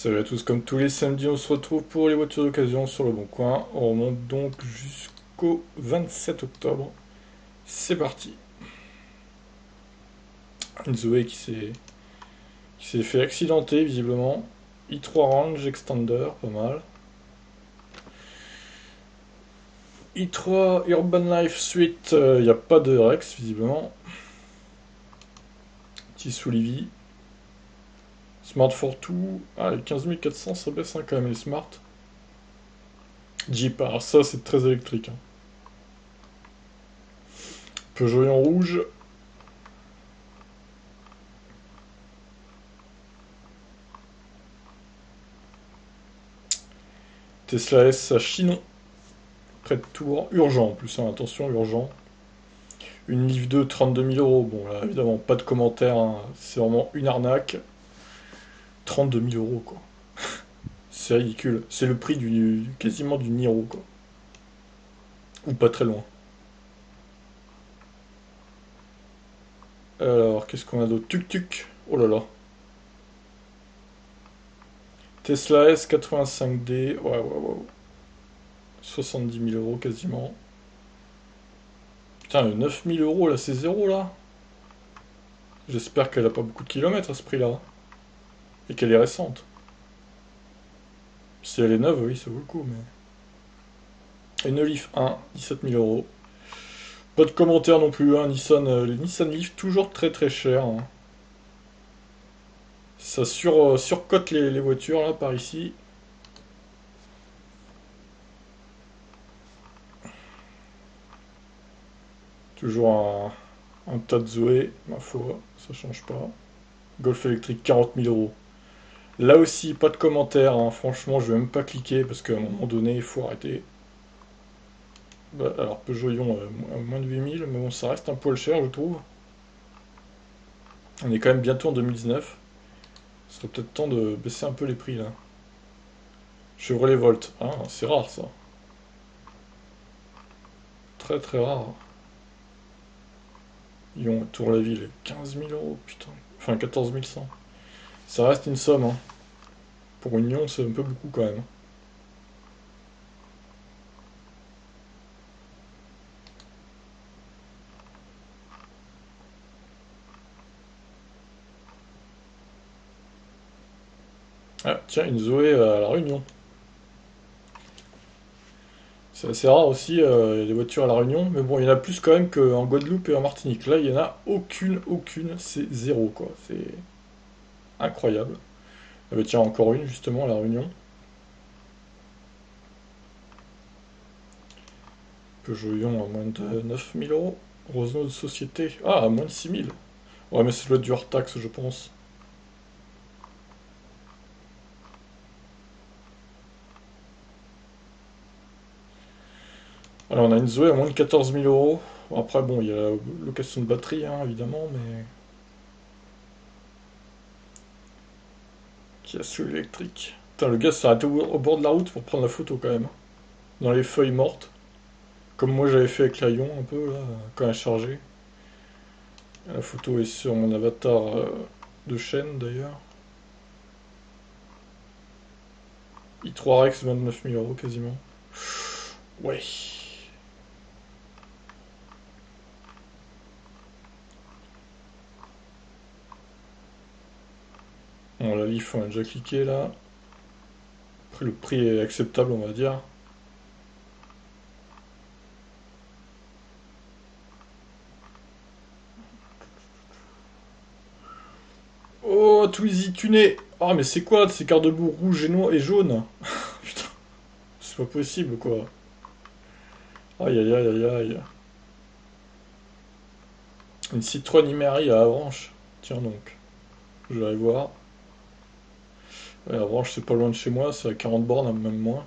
Salut à tous, comme tous les samedis, on se retrouve pour les voitures d'occasion sur le Bon Coin. On remonte donc jusqu'au 27 octobre. C'est parti. Une Zoé qui s'est fait accidenter visiblement. i3 Range Extender, pas mal. i3 Urban Life Suite, il n'y a pas de Rex visiblement. Petit Soulivi. Smart Fortwo. Ah, les 15 400, ça baisse hein, quand même les Smart. Jeep, alors ça c'est très électrique, hein. Peugeot en rouge. Tesla S à Chinon. Près de Tours. Urgent en plus, hein, attention, urgent. Une Livre 2, 32 000 euros. Bon, là, évidemment, pas de commentaire, hein. C'est vraiment une arnaque. 32 000 euros, quoi. C'est ridicule. C'est le prix quasiment du Niro, quoi. Ou pas très loin. Alors, qu'est-ce qu'on a d'autre? Tuk-tuk. Oh là là. Tesla S 85D. Ouais, ouais, ouais. 70 000 euros quasiment. Putain, 9 000 euros là, c'est zéro là. J'espère qu'elle a pas beaucoup de kilomètres à ce prix-là. Et qu'elle est récente. Si elle est neuve, oui, ça vaut le coup, mais. Une Leaf 1, 17 000 euros. Pas de commentaire non plus, hein. Nissan, les Nissan Leaf toujours très très cher, hein. Ça surcote les voitures là par ici. Toujours un tas de Zoé, ma foi, ça change pas. Golf électrique 40 000 euros. Là aussi, pas de commentaire, hein. Franchement, je vais même pas cliquer parce qu'à un moment donné, il faut arrêter. Bah, alors, Peugeot Ion, à moins de 8 000, mais bon, ça reste un poil cher, je trouve. On est quand même bientôt en 2019. Ce serait peut-être temps de baisser un peu les prix là. Chevrolet Volt, ah, c'est rare ça. Très très rare. Lyon, Tour-la-Ville, 15 000 euros, putain. Enfin, 14 100. Ça reste une somme, hein. Pour une Lyon, c'est un peu beaucoup quand même. Ah, tiens, une Zoé à La Réunion. C'est assez rare aussi, les voitures à La Réunion. Mais bon, il y en a plus quand même qu'en Guadeloupe et en Martinique. Là, il y en a aucune. C'est zéro, quoi. C'est incroyable. Ah bah tiens, encore une, justement, à La Réunion. Peugeot Ion à moins de 9 000 euros. Renault de société. Ah, à moins de 6 000. Ouais, mais ça doit être du hors taxe, je pense. Alors, on a une Zoé à moins de 14 000 euros. Bon, après, bon, il y a la location de batterie, hein, évidemment, mais. Qui a celui électrique. Putain, le gars s'est arrêté au bord de la route pour prendre la photo quand même. Dans les feuilles mortes. Comme moi j'avais fait avec la Ion un peu là, quand elle chargeait. La photo est sur mon avatar de chaîne d'ailleurs. i3 Rex 29 000 euros quasiment. Ouais. Bon, la Leaf on a déjà cliqué là. Après le prix est acceptable on va dire. Oh, Twizy tuné. Ah mais c'est quoi ces quarts debout rouges et noirs et jaunes? Putain, c'est pas possible quoi. Aïe aïe aïe aïe aïe. Une Citroën Imery à Avranches. Tiens donc, je vais aller voir. Ouais, Avranches c'est pas loin de chez moi, c'est à 40 bornes, même moins.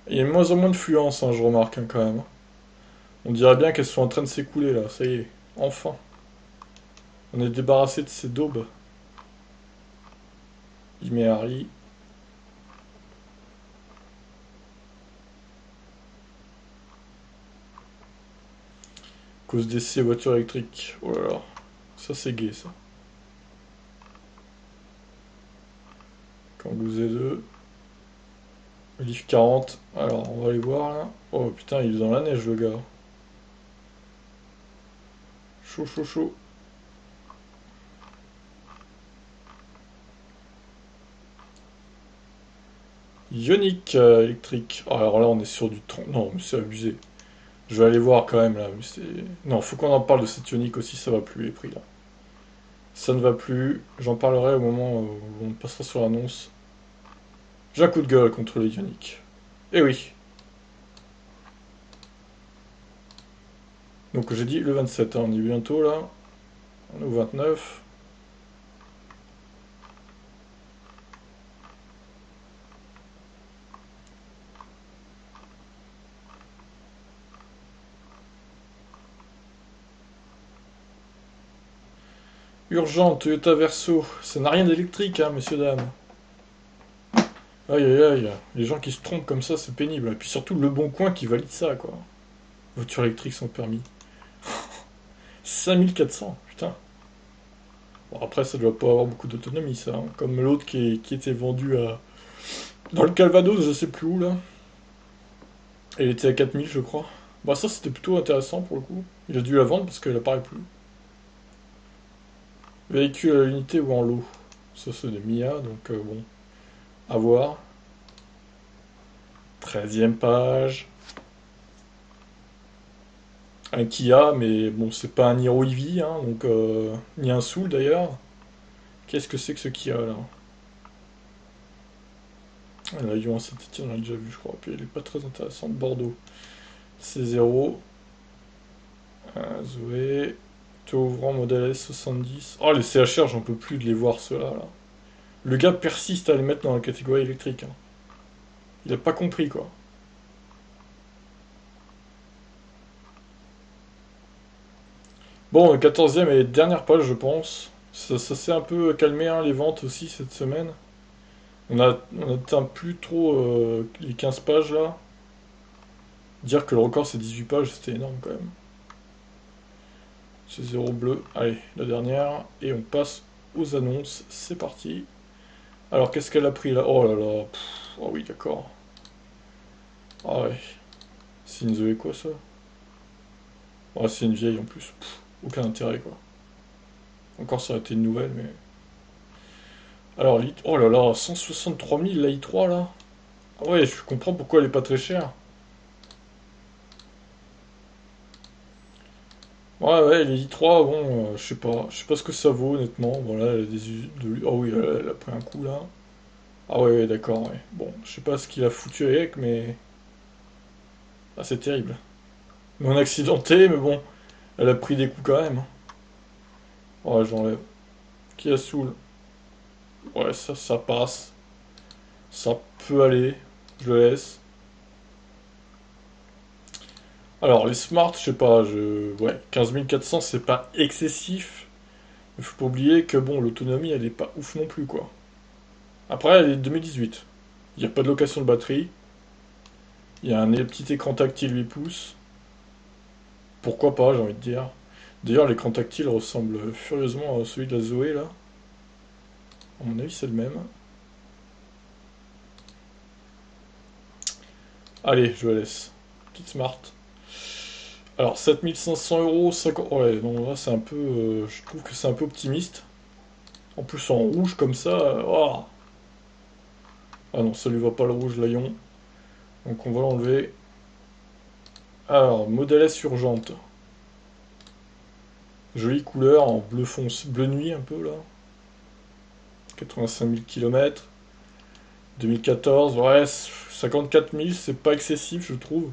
Il y a de moins en moins de fluence, hein, je remarque hein, quand même. On dirait bien qu'elles sont en train de s'écouler là, ça y est, enfin. On est débarrassé de ces daubes. Imeari. Cause d'essai voiture électrique. Oh là là. Ça c'est gay ça. Kangoo Z2. Livre 40. Alors on va aller voir là. Oh putain, il est dans la neige le gars. Chaud, chaud, chaud. Ioniq électrique. Oh, alors là on est sur du 30. Non mais c'est abusé. Je vais aller voir quand même là. Mais c'est... Non, faut qu'on en parle de cette Ioniq aussi, ça va plus les prix là. Ça ne va plus. J'en parlerai au moment où on passera sur l'annonce. J'ai un coup de gueule contre les Ioniq. Eh oui. Donc j'ai dit le 27, hein, on y est bientôt là. On est au 29. Urgent, Toyota Verso. Ça n'a rien d'électrique, hein, messieurs, dames. Aïe aïe aïe. Les gens qui se trompent comme ça, c'est pénible. Et puis surtout Le Bon Coin qui valide ça, quoi. Voiture électrique sans permis. 5400, putain. Bon, après, ça doit pas avoir beaucoup d'autonomie, ça, hein. Comme l'autre qui était vendu à... dans le Calvados, je sais plus où, là. Elle était à 4000, je crois. Bah ça, c'était plutôt intéressant, pour le coup. Il a dû la vendre parce qu'elle apparaît plus. Véhicule à l'unité ou en lot. Ça, c'est des Mia, donc bon. À voir. 13e page. Un Kia, mais bon, c'est pas un Niro EV, hein, donc ni un Soul d'ailleurs. Qu'est-ce que c'est que ce Kia là? Ah, la Lyon Saint-Etienne, on l'a déjà vu, je crois. Puis elle est pas très intéressante. Bordeaux. C0. Zoé. Taux ouvrant modèle S70. Oh, les CHR, j'en peux plus de les voir ceux-là. Là. Le gars persiste à les mettre dans la catégorie électrique, hein. Il a pas compris quoi. Bon, 14e et dernière page, je pense. Ça s'est un peu calmé, hein, les ventes aussi cette semaine. On atteint plus trop les 15 pages là. Dire que le record c'est 18 pages, c'était énorme quand même. C'est zéro bleu. Allez, la dernière. Et on passe aux annonces. C'est parti. Alors qu'est-ce qu'elle a pris là? Oh là là. Oh oui, d'accord. Ah ouais. C'est une Zoé quoi ça? Oh, c'est une vieille en plus. Aucun intérêt quoi. Encore ça aurait été une nouvelle, mais. Alors, oh là là, 163 000 la i3 là. Ah ouais, je comprends pourquoi elle est pas très chère. Ouais, ouais, les i3, bon, je sais pas ce que ça vaut honnêtement. Voilà, elle a oh oui, elle a pris un coup là. Ah ouais, ouais, d'accord, ouais. Bon, je sais pas ce qu'il a foutu avec, mais ah, c'est terrible. Non accidenté, mais bon, elle a pris des coups quand même, hein. Ouais, j'enlève. Qui a saoul? Ouais, ça passe. Ça peut aller. Je le laisse. Alors, les Smart, je sais pas, ouais, 15 400, c'est pas excessif. Mais faut pas oublier que, bon, l'autonomie, elle est pas ouf non plus, quoi. Après, elle est de 2018. Il n'y a pas de location de batterie. Il y a un petit écran tactile 8 pouces. Pourquoi pas, j'ai envie de dire. D'ailleurs, l'écran tactile ressemble furieusement à celui de la Zoé, là. À mon avis, c'est le même. Allez, je la laisse. Petite Smart. Alors, 7500 euros, 50... Ouais, non, là, c'est un peu... je trouve que c'est un peu optimiste. En plus, en rouge, comme ça... oh. Ah non, ça lui va pas le rouge, Lion. Donc, on va l'enlever. Alors, modèle S urgente. Jolie couleur en bleu foncé, bleu nuit un peu, là. 85 000 km. 2014, ouais, 54 000, c'est pas excessif, je trouve.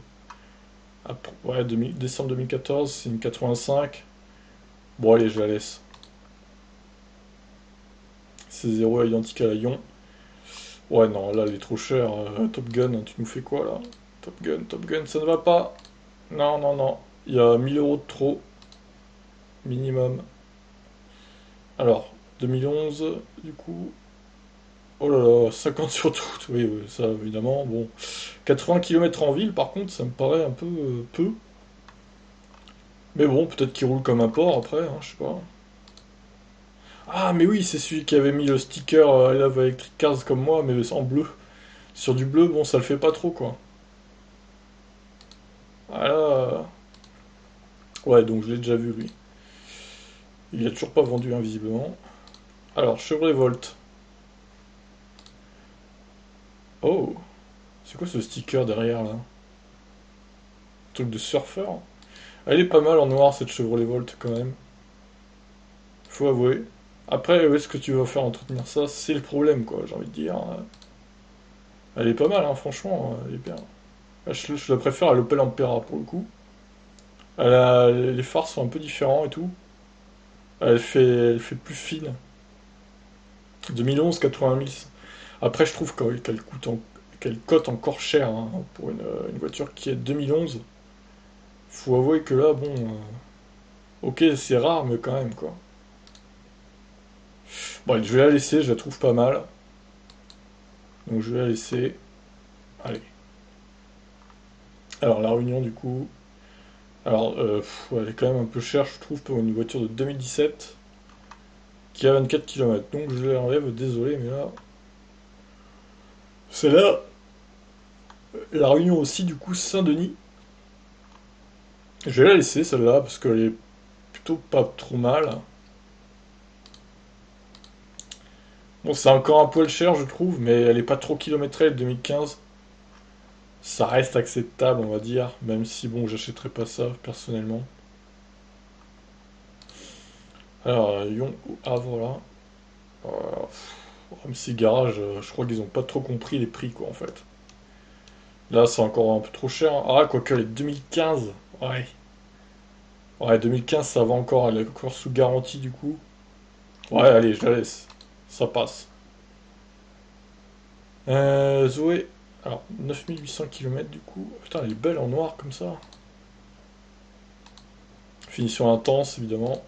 Ouais, décembre 2014, c'est une 85. Bon, allez, je la laisse. C'est 0 identique à la Ion. Ouais, non, là, elle est trop chère. Top Gun, hein, tu nous fais quoi, là? Top Gun, ça ne va pas. Non, non, non. Il y a 1000 euros de trop, minimum. Alors, 2011, du coup. Oh là là, 50 sur tout. Oui, oui, ça, évidemment. Bon. 80 km en ville, par contre, ça me paraît un peu peu. Mais bon, peut-être qu'il roule comme un porc après, hein, je sais pas. Ah, mais oui, c'est celui qui avait mis le sticker I Love Electric Cars comme moi, mais en bleu. Sur du bleu, bon, ça le fait pas trop, quoi. Voilà. Ouais, donc je l'ai déjà vu, lui. Il a toujours pas vendu, hein, visiblement. Alors, Chevrolet Volt. Oh, c'est quoi ce sticker derrière, là? Truc de surfeur? Elle est pas mal en noir, cette Chevrolet Volt, quand même. Faut avouer. Après, où est-ce que tu vas faire entretenir ça? C'est le problème, quoi, j'ai envie de dire. Elle est pas mal, hein, franchement, elle est bien. Je la préfère à l'Opel Ampera, pour le coup. Les phares sont un peu différents et tout. Elle fait plus fine. 2011, 80 000. Après, je trouve qu'elle cote encore cher, hein, pour une voiture qui est 2011. Faut avouer que là, bon, ok, c'est rare, mais quand même, quoi. Bon, je vais la laisser, je la trouve pas mal. Donc je vais la laisser. Allez. Alors, la Réunion, du coup. Alors, ouais, elle est quand même un peu chère, je trouve, pour une voiture de 2017 qui a 24 km. Donc je l'enlève, désolé, mais là. Celle-là, la Réunion aussi, du coup, Saint-Denis. Je vais la laisser, celle-là, parce qu'elle est plutôt pas trop mal. Bon, c'est encore un poil cher, je trouve, mais elle est pas trop kilométrée, elle 2015. Ça reste acceptable, on va dire, même si, bon, j'achèterais pas ça, personnellement. Alors, Lyon ou Havre, là. MC Garage, je crois qu'ils ont pas trop compris les prix, quoi, en fait. Là, c'est encore un peu trop cher, hein. Ah, quoique, les 2015. Ouais. Ouais, 2015, ça va encore, elle est encore sous garantie, du coup. Ouais, allez, je la laisse. Ça passe. Zoé. Alors, 9800 km, du coup. Putain, elle est belle en noir, comme ça. Finition intense, évidemment.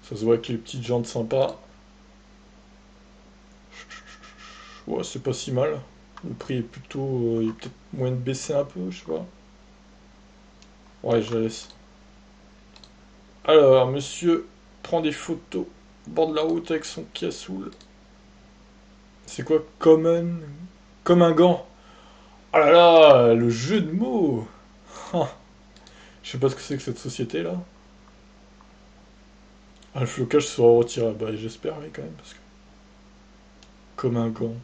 Ça se voit avec les petites jantes sympas. Ouais, c'est pas si mal. Le prix est plutôt. Il est peut-être moyen de baisser un peu, je sais pas. Ouais, je la laisse. Alors, monsieur prend des photos au bord de la route avec son Kia Soul. C'est quoi Common? Comme un gant. Oh là là, le jeu de mots. Ah, je sais pas ce que c'est que cette société là. Ah, le flocage sera retiré. Bah, j'espère, oui, quand même, parce que. Comme un gant.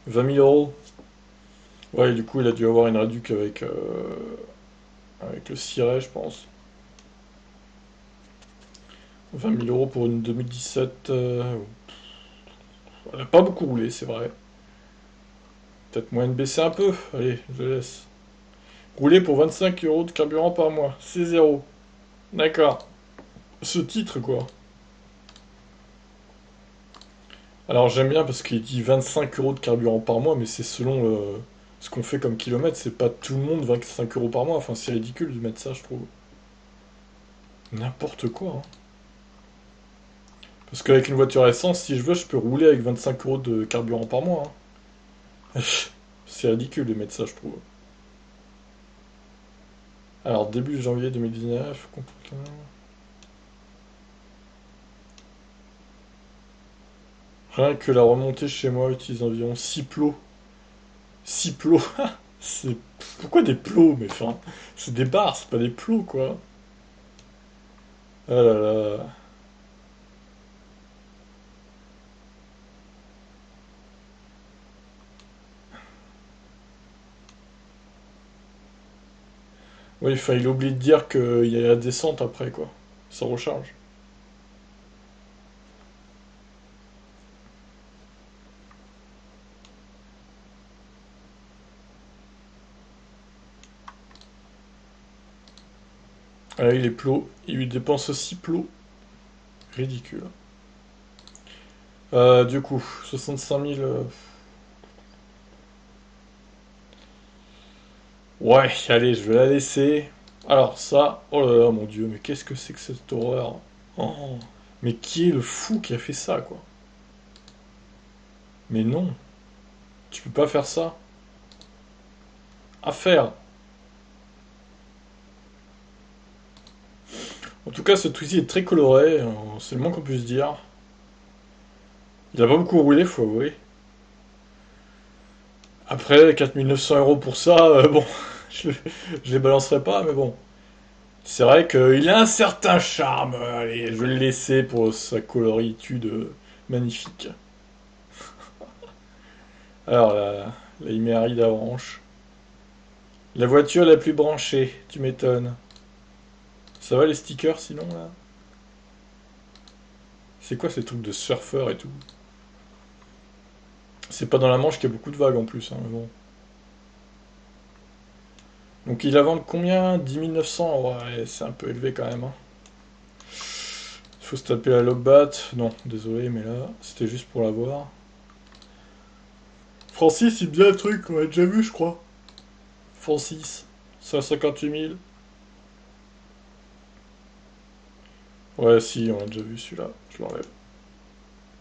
20 000 euros. Ouais, du coup, il a dû avoir une réduc avec le ciré, je pense. 20 000 euros pour une 2017. Elle a pas beaucoup roulé, c'est vrai. Peut-être moyen de baisser un peu. Allez, je laisse. Rouler pour 25 euros de carburant par mois. C'est zéro. D'accord. Ce titre, quoi. Alors, j'aime bien parce qu'il dit 25 euros de carburant par mois, mais c'est selon ce qu'on fait comme kilomètre. C'est pas tout le monde 25 euros par mois. Enfin, c'est ridicule de mettre ça, je trouve. N'importe quoi, hein. Parce qu'avec une voiture essence, si je veux, je peux rouler avec 25 euros de carburant par mois, hein. C'est ridicule de mettre ça, je trouve. Alors, début janvier 2019, rien que la remontée chez moi utilise environ 6 plots. 6 plots. C'est... Pourquoi des plots? Mais enfin, c'est des barres, c'est pas des plots, quoi. Ah là là. Oui, enfin, il oublie de dire qu'il y a la descente après, quoi. Ça recharge. Ah, il est plot. Il lui dépense 6 plots. Ridicule. Du coup, 65 000. Ouais, allez, je vais la laisser. Alors ça, oh là là, mon Dieu, mais qu'est-ce que c'est que cette horreur? Oh, mais qui est le fou qui a fait ça, quoi? Mais non, tu peux pas faire ça. À faire. En tout cas, ce Twizy est très coloré, c'est le moins qu'on puisse dire. Il a pas beaucoup roulé, faut avouer. Après, 4 900 € pour ça, bon, je, je les balancerai pas, mais bon. C'est vrai qu'il a un certain charme. Allez, je vais le laisser pour sa coloritude magnifique. Alors, la Imerida orange. La voiture la plus branchée, tu m'étonnes. Ça va les stickers sinon là? C'est quoi ces trucs de surfeur et tout? C'est pas dans la Manche qu'il y a beaucoup de vagues en plus, hein, mais bon. Donc il la vend combien? 10 900? Ouais, c'est un peu élevé quand même, hein. Il faut se taper la Logbat. Non, désolé, mais là, c'était juste pour la voir. Francis, il me dit un truc, on l'a déjà vu, je crois. Francis, 158 000. Ouais, si, on l'a déjà vu celui-là. Je l'enlève.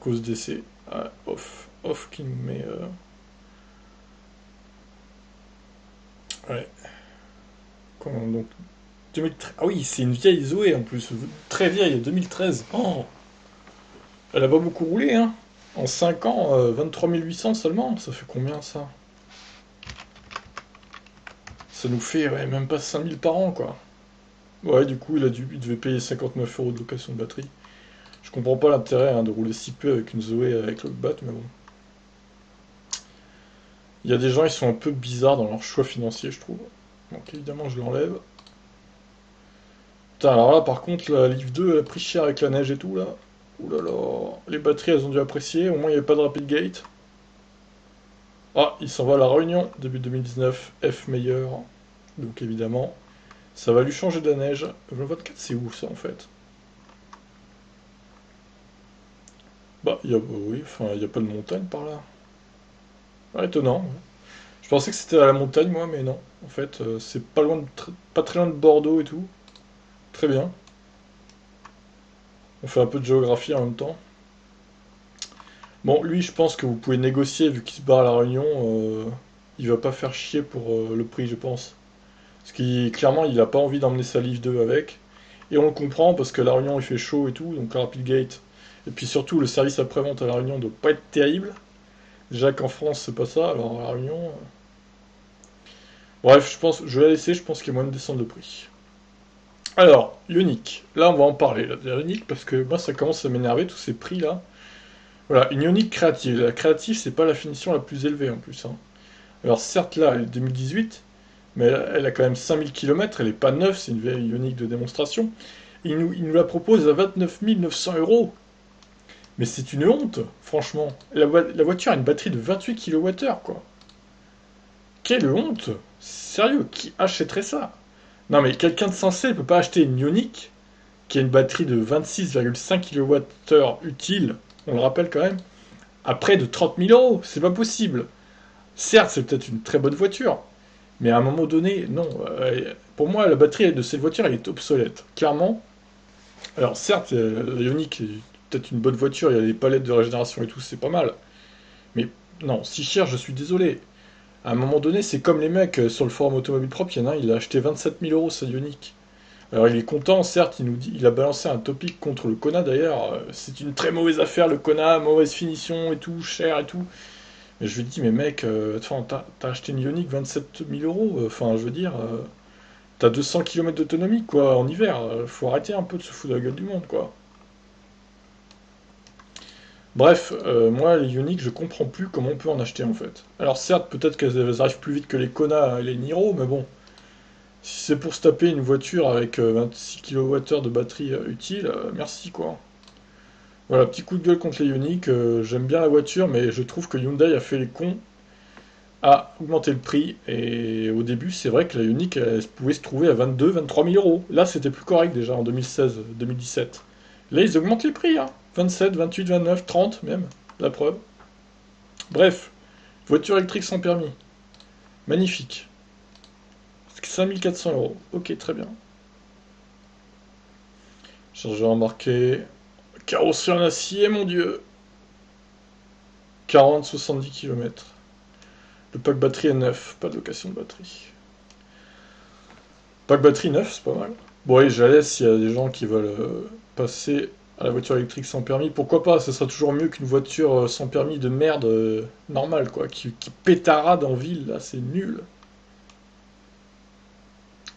Cause d'essai. Ah, off. Off qui me met. Ouais. Donc, 2013. Ah oui, c'est une vieille Zoé en plus. Très vieille, 2013. Oh, elle a pas beaucoup roulé, hein. En 5 ans, 23 800 seulement. Ça fait combien ça? Ça nous fait ouais, même pas 5 000 par an, quoi. Ouais, du coup, il devait payer 59 € de location de batterie. Je comprends pas l'intérêt hein, de rouler si peu avec une Zoé avec le bat, mais bon. Il y a des gens, ils sont un peu bizarres dans leur choix financier, je trouve. Donc évidemment, je l'enlève. Putain, alors là, par contre, la Leaf 2, elle a pris cher avec la neige et tout, là. Ouh là là. Les batteries, elles ont dû apprécier. Au moins, il n'y avait pas de rapid gate. Ah, il s'en va à la Réunion, début 2019. F meilleur. Donc évidemment, ça va lui changer de la neige. Le 24, c'est où ça, en fait? Bah, oui, enfin, il n'y a pas de montagne par là. Ah, étonnant. Ouais. Je pensais que c'était à la montagne, moi, mais non. En fait, c'est pas loin pas très loin de Bordeaux et tout. Très bien. On fait un peu de géographie en même temps. Bon, lui, je pense que vous pouvez négocier, vu qu'il se barre à la Réunion. Il va pas faire chier pour le prix, je pense. Parce qu'il, clairement, il a pas envie d'emmener sa Leaf 2 avec. Et on le comprend, parce que la Réunion, il fait chaud et tout, donc la Rapid Gate. Et puis surtout, le service après-vente à la Réunion doit pas être terrible. Déjà qu'en France, c'est pas ça, alors à la Réunion. Bref, je vais la laisser, je pense qu'il y a moyen de descendre le prix. Alors, Ioniq. Là, on va en parler, là, de Ioniq, parce que moi, ça commence à m'énerver, tous ces prix-là. Voilà, une Ioniq créative. La créative, c'est pas la finition la plus élevée, en plus, hein. Alors, certes, là, elle est 2018, mais elle a quand même 5000 km, elle est pas neuve, c'est une vieille Ioniq de démonstration. Il nous la propose à 29 900 €. Mais c'est une honte, franchement. La voiture a une batterie de 28 kWh, quoi. Quelle honte! Sérieux, qui achèterait ça? Non mais quelqu'un de sensé ne peut pas acheter une Ioniq qui a une batterie de 26,5 kWh utile, on le rappelle quand même, à près de 30 000 €. C'est pas possible. Certes, c'est peut-être une très bonne voiture, mais à un moment donné, non. Pour moi, la batterie de cette voiture, elle est obsolète. Clairement. Alors certes, la Ioniq est peut-être une bonne voiture, il y a des palettes de régénération et tout, c'est pas mal. Mais non, si cher, je suis désolé. À un moment donné, c'est comme les mecs sur le forum Automobile Propre, il y en a un, il a acheté 27 000 € sa Ioniq. Alors il est content, certes, il a balancé un topic contre le Kona d'ailleurs. C'est une très mauvaise affaire le Kona, mauvaise finition et tout, cher et tout. Mais je lui dis, mais mec, t'as acheté une Ioniq 27 000 €. Enfin, je veux dire, t'as 200 km d'autonomie quoi en hiver. Faut arrêter un peu de se foutre de la gueule du monde quoi. Bref, moi les Ioniq, je comprends plus comment on peut en acheter en fait. Alors certes, peut-être qu'elles arrivent plus vite que les Kona et les Niro, mais bon. Si c'est pour se taper une voiture avec 26 kWh de batterie utile, merci quoi. Voilà, petit coup de gueule contre les Ioniq. J'aime bien la voiture, mais je trouve que Hyundai a fait les cons à augmenter le prix. Et au début, c'est vrai que la Ioniq, elle pouvait se trouver à 22, 23 000 euros. Là, c'était plus correct déjà en 2016, 2017. Là, ils augmentent les prix, hein. 27, 28, 29, 30 même, la preuve. Bref, voiture électrique sans permis. Magnifique. 5400 €. Ok, très bien. Chargeur embarqué. Carrosserie en acier, mon dieu. 40-70 km. Le pack batterie est neuf, pas de location de batterie. Pack batterie neuf, c'est pas mal. Bon, oui, je la laisse s'il y a des gens qui veulent passer à la voiture électrique sans permis. Pourquoi pas? Ce sera toujours mieux qu'une voiture sans permis de merde normale, quoi, qui pétarade en ville, là, c'est nul.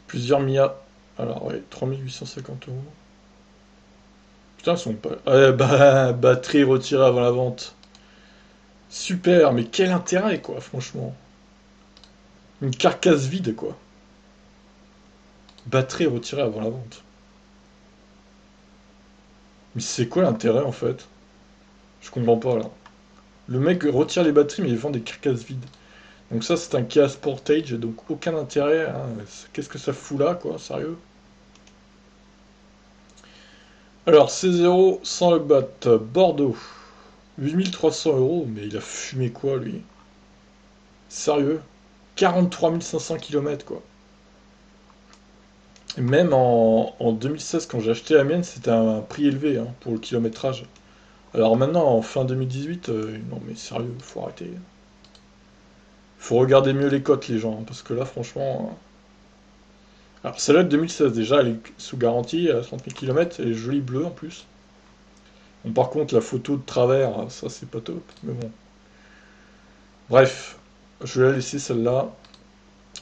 Plusieurs Mia. Alors, ouais, 3850 euros. Putain, ils sont pas. Ouais, bah, batterie retirée avant la vente. Super, mais quel intérêt, quoi, franchement. Une carcasse vide, quoi. Batterie retirée avant la vente. Mais c'est quoi l'intérêt, en fait? Je comprends pas, là. Le mec retire les batteries, mais il vend des carcasses vides. Donc ça, c'est un Kia Sportage, donc aucun intérêt, hein. Qu'est-ce que ça fout là, quoi, sérieux? Alors, C0 sans le bat, Bordeaux. 8300 euros, mais il a fumé quoi, lui? Sérieux? 43 500 km, quoi. Et même en 2016, quand j'ai acheté la mienne, c'était un prix élevé hein, pour le kilométrage. Alors maintenant, en fin 2018, non mais sérieux, faut arrêter. Faut regarder mieux les cotes, les gens, hein, parce que là, franchement. Alors, celle-là de 2016, déjà, elle est sous garantie à 30 000 km, elle est jolie bleue en plus. Bon, par contre, la photo de travers, ça, c'est pas top, mais bon. Bref, je vais la laisser celle-là.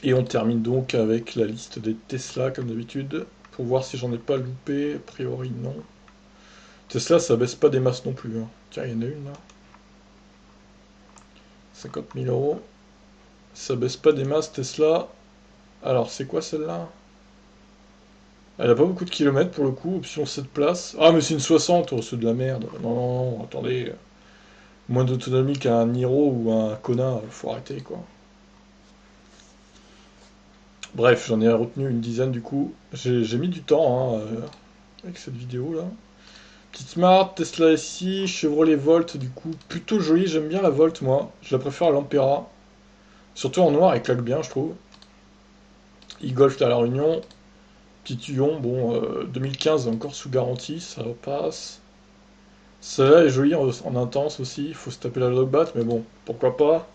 Et on termine donc avec la liste des Tesla, comme d'habitude, pour voir si j'en ai pas loupé. A priori, non. Tesla, ça baisse pas des masses non plus, hein. Tiens, il y en a une là. 50 000 euros. Ça baisse pas des masses, Tesla. Alors, c'est quoi celle-là? Elle a pas beaucoup de kilomètres pour le coup, option 7 places. Ah, mais c'est une 60, oh, c'est de la merde. Non, non, non, attendez. Moins d'autonomie qu'un Niro ou un Kona, faut arrêter quoi. Bref, j'en ai retenu une dizaine du coup. J'ai mis du temps hein, avec cette vidéo là. Petite Smart, Tesla SI, Chevrolet Volt du coup. Plutôt jolie, j'aime bien la Volt moi. Je la préfère à l'Ampera. Surtout en noir, elle claque bien je trouve. E-Golf à La Réunion. Petit Huon, bon, 2015 encore sous garantie, ça passe. Celle-là est jolie en intense aussi, il faut se taper la dogbat, mais bon, pourquoi pas.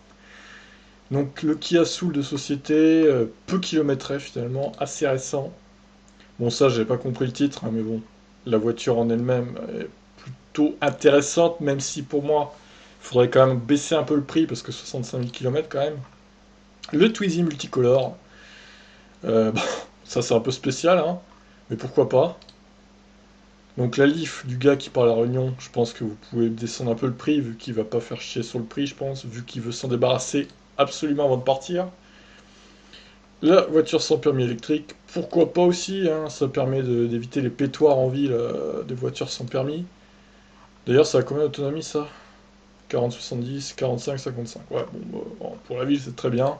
Donc le Kia Soul de société, peu kilométré finalement, assez récent. Bon ça j'ai pas compris le titre, hein, mais bon, la voiture en elle-même est plutôt intéressante, même si pour moi, il faudrait quand même baisser un peu le prix, parce que 65 000 km quand même. Le Twizy multicolore, bon, ça c'est un peu spécial, hein, mais pourquoi pas. Donc la Leaf du gars qui parle à la Réunion, je pense que vous pouvez descendre un peu le prix, vu qu'il va pas faire chier sur le prix, je pense, vu qu'il veut s'en débarrasser absolument avant de partir. La voiture sans permis électrique, pourquoi pas aussi, hein, ça permet d'éviter les pétoires en ville des voitures sans permis. D'ailleurs, ça a combien d'autonomie ça? 40-70, 45-55. Ouais, bon, bon, pour la ville c'est très bien.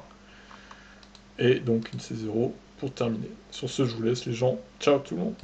Et donc une C0 pour terminer. Sur ce, je vous laisse les gens. Ciao tout le monde.